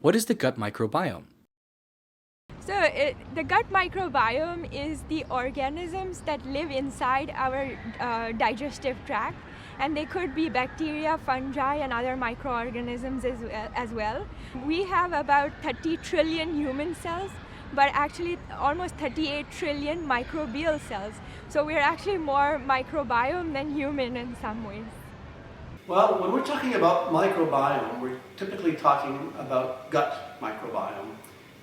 What is the gut microbiome? The gut microbiome is the organisms that live inside our digestive tract, and they could be bacteria, fungi, and other microorganisms as well. We have about 30 trillion human cells, but actually almost 38 trillion microbial cells. So we're actually more microbiome than human in some ways. Well, when we're talking about microbiome, we're typically talking about gut microbiome.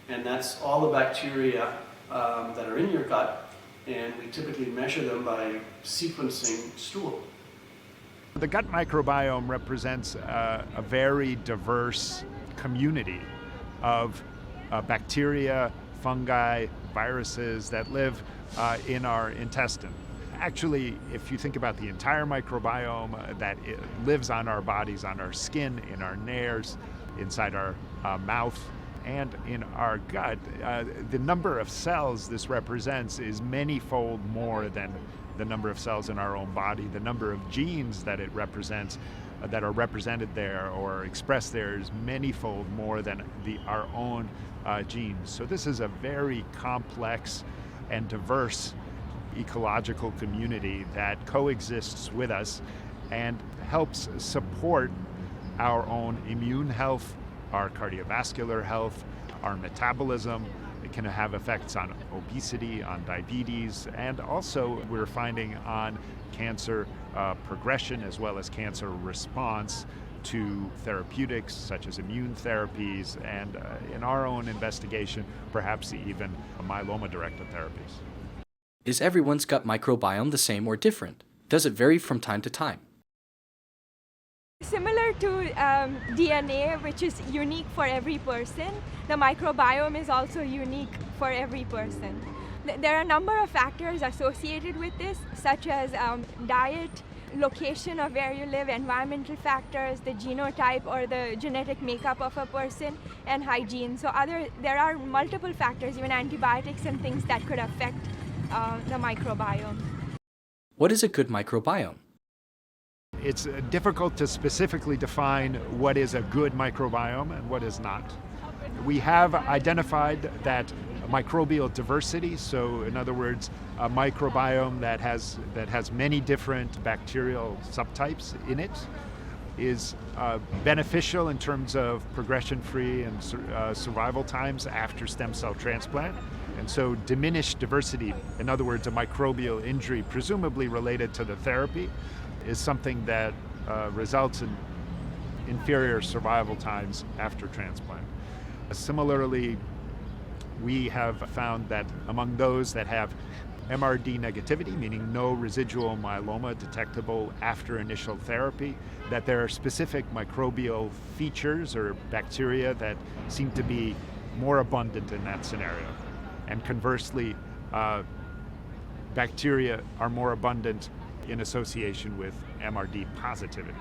And that's all the bacteria that are in your gut, and we typically measure them by sequencing stool. The gut microbiome represents a very diverse community of bacteria, fungi, viruses that live in our intestine. Actually, if you think about the entire microbiome that lives on our bodies, on our skin, in our nares, inside our mouth, and in our gut, the number of cells this represents is many-fold more than the number of cells in our own body. The number of genes that it represents, that are represented there or expressed there, is many-fold more than our own genes. So this is a very complex and diverse ecological community that coexists with us and helps support our own immune health, our cardiovascular health, our metabolism. It can have effects on obesity, on diabetes, and also we're finding on cancer progression as well as cancer response to therapeutics such as immune therapies, and in our own investigation, perhaps even myeloma-directed therapies. Is everyone's gut microbiome the same or different? Does it vary from time to time? Similar to DNA, which is unique for every person, the microbiome is also unique for every person. There are a number of factors associated with this, such as diet, location of where you live, environmental factors, the genotype or the genetic makeup of a person, and hygiene. So there are multiple factors, even antibiotics and things that could affect the microbiome. What is a good microbiome? It's difficult to specifically define what is a good microbiome and what is not. We have identified that microbial diversity, so in other words, a microbiome that has many different bacterial subtypes in it, is beneficial in terms of progression-free and survival times after stem cell transplant. And so diminished diversity, in other words, a microbial injury presumably related to the therapy, is something that results in inferior survival times after transplant. Similarly, we have found that among those that have MRD negativity, meaning no residual myeloma detectable after initial therapy, that there are specific microbial features or bacteria that seem to be more abundant in that scenario. And conversely, bacteria are more abundant in association with MRD positivity.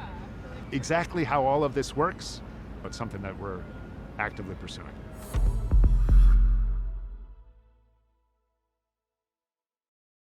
Exactly how all of this works, but something that we're actively pursuing.